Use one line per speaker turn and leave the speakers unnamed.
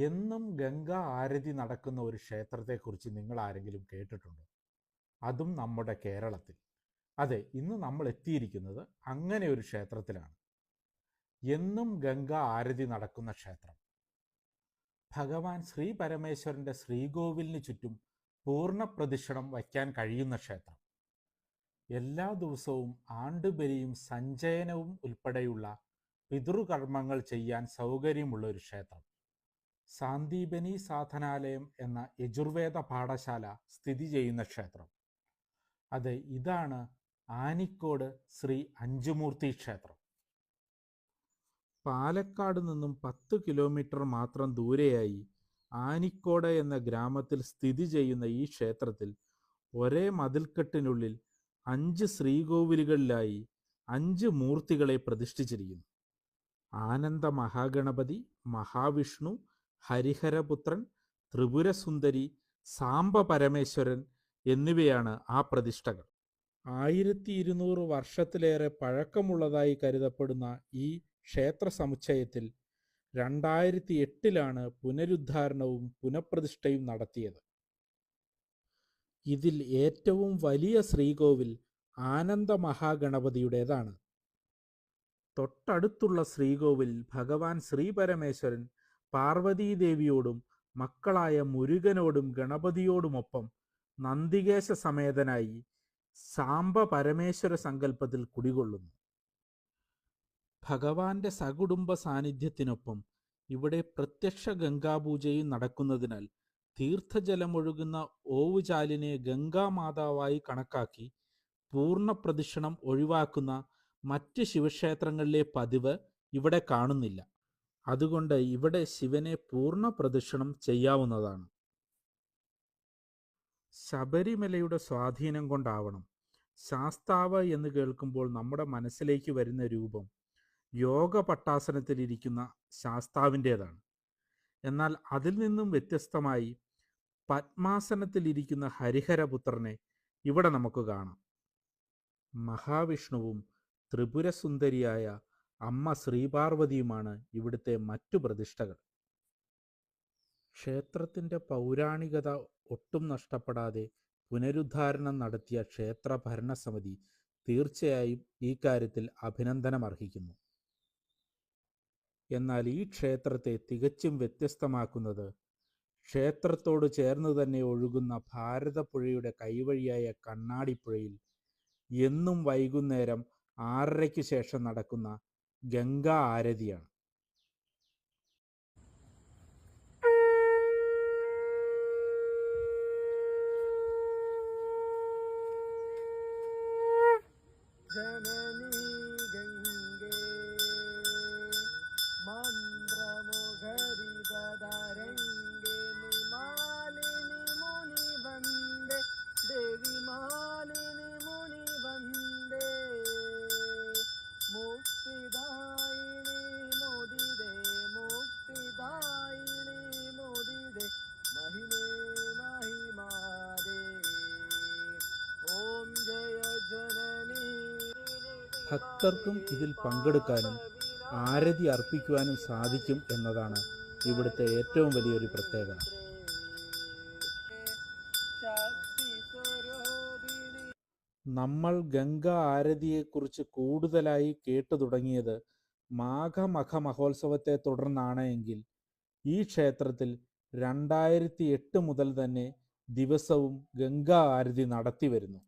എന്നും ഗംഗ ആരതി നടക്കുന്ന ഒരു ക്ഷേത്രത്തെക്കുറിച്ച് നിങ്ങൾ ആരെങ്കിലും കേട്ടിട്ടുണ്ടോ? അതും നമ്മുടെ കേരളത്തിൽ. അതെ, ഇന്ന് നമ്മൾ എത്തിയിരിക്കുന്നത് അങ്ങനെ ഒരു ക്ഷേത്രത്തിലാണ്. എന്നും ഗംഗ ആരതി നടക്കുന്ന ക്ഷേത്രം. ഭഗവാൻ ശ്രീ പരമേശ്വരൻ്റെ ശ്രീകോവിലിന് ചുറ്റും പൂർണ്ണ പ്രദക്ഷിണം വയ്ക്കാൻ കഴിയുന്ന ക്ഷേത്രം. എല്ലാ ദിവസവും ആണ്ടുബലിയും സഞ്ചയനവും ഉൾപ്പെടെയുള്ള പിതൃകർമ്മങ്ങൾ ചെയ്യാൻ സൗകര്യമുള്ള ഒരു ക്ഷേത്രം. സാന്ദീപനി സാധനാലയം എന്ന യജുർവേദ പാഠശാല സ്ഥിതി ചെയ്യുന്ന ക്ഷേത്രം. അതെ, ഇതാണ് ആനിക്കോട് ശ്രീ അഞ്ചുമൂർത്തി ക്ഷേത്രം. പാലക്കാട് നിന്നും 10 കിലോമീറ്റർ മാത്രം ദൂരെയായി ആനിക്കോട് എന്ന ഗ്രാമത്തിൽ സ്ഥിതി ചെയ്യുന്ന ഈ ക്ഷേത്രത്തിൽ ഒരേ മതിൽക്കെട്ടിനുള്ളിൽ 5 ശ്രീകോവിലുകളിലായി 5 മൂർത്തികളെ പ്രതിഷ്ഠിച്ചിരിക്കുന്നു. ആനന്ദ മഹാഗണപതി, മഹാവിഷ്ണു, ഹരിഹരപുത്രൻ, ത്രിപുരസുന്ദരി, സാംബ പരമേശ്വരൻ എന്നിവയാണ് ആ പ്രതിഷ്ഠകൾ. 1200 വർഷത്തിലേറെ പഴക്കമുള്ളതായി കരുതപ്പെടുന്ന ഈ ക്ഷേത്ര സമുച്ചയത്തിൽ 2008 പുനരുദ്ധാരണവും പുനഃപ്രതിഷ്ഠയും നടത്തിയത്. ഇതിൽ ഏറ്റവും വലിയ ശ്രീകോവിൽ ആനന്ദ മഹാഗണപതിയുടേതാണ്. തൊട്ടടുത്തുള്ള ശ്രീകോവിലിൽ ഭഗവാൻ ശ്രീപരമേശ്വരൻ പാർവതീദേവിയോടും മക്കളായ മുരുകനോടും ഗണപതിയോടുമൊപ്പം നന്ദികേശ സമേതനായി സാംബ പരമേശ്വര സങ്കല്പത്തിൽ കുടികൊള്ളുന്നു. ഭഗവാന്റെ സകുടുംബ സാന്നിധ്യത്തിനൊപ്പം ഇവിടെ പ്രത്യക്ഷ ഗംഗാപൂജയും നടക്കുന്നതിനാൽ തീർത്ഥജലമൊഴുകുന്ന ഓവുചാലിനെ ഗംഗാമാതാവായി കണക്കാക്കി പൂർണ്ണ പ്രദക്ഷിണം ഒഴിവാക്കുന്ന മറ്റ് ശിവക്ഷേത്രങ്ങളിലെ പതിവ് ഇവിടെ കാണുന്നില്ല. അതുകൊണ്ട് ഇവിടെ ശിവനെ പൂർണ്ണ പ്രദക്ഷിണം ചെയ്യാവുന്നതാണ്. ശബരിമലയുടെ സ്വാധീനം കൊണ്ടാവണം ശാസ്താവ് എന്ന് കേൾക്കുമ്പോൾ നമ്മുടെ മനസ്സിലേക്ക് വരുന്ന രൂപം യോഗ പട്ടാസനത്തിലിരിക്കുന്ന ശാസ്താവിൻ്റേതാണ്. എന്നാൽ അതിൽ നിന്നും വ്യത്യസ്തമായി പത്മാസനത്തിലിരിക്കുന്ന ഹരിഹരപുത്രനെ ഇവിടെ നമുക്ക് കാണാം. മഹാവിഷ്ണുവും ത്രിപുരസുന്ദരിയായ അമ്മ ശ്രീപാർവതിയുമാണ് ഇവിടുത്തെ മറ്റു പ്രതിഷ്ഠകൾ. ക്ഷേത്രത്തിൻ്റെ പൗരാണികത ഒട്ടും നഷ്ടപ്പെടാതെ പുനരുദ്ധാരണം നടത്തിയ ക്ഷേത്ര ഭരണസമിതി തീർച്ചയായും ഈ കാര്യത്തിൽ അഭിനന്ദനം അർഹിക്കുന്നു. എന്നാൽ ഈ ക്ഷേത്രത്തെ തികച്ചും വ്യത്യസ്തമാക്കുന്നത് ക്ഷേത്രത്തോട് ചേർന്ന് തന്നെ ഒഴുകുന്ന ഭാരതപ്പുഴയുടെ കൈവഴിയായ കണ്ണാടിപ്പുഴയിൽ എന്നും വൈകുന്നേരം 6:30 ശേഷം നടക്കുന്ന ഗംഗാ ആരതിയാണ്. ഭക്തർക്കും ഇതിൽ പങ്കെടുക്കാനും ആരതി അർപ്പിക്കുവാനും സാധിക്കും എന്നതാണ് ഇവിടുത്തെ ഏറ്റവും വലിയൊരു പ്രത്യേകത. നമ്മൾ ഗംഗ ആരതിയെക്കുറിച്ച് കൂടുതലായി കേട്ടു തുടങ്ങിയത് മാഘമഖ മഹോത്സവത്തെ തുടർന്നാണ് എങ്കിൽ ഈ ക്ഷേത്രത്തിൽ 2008 മുതൽ തന്നെ ദിവസവും ഗംഗാ ആരതി നടത്തി വരുന്നു.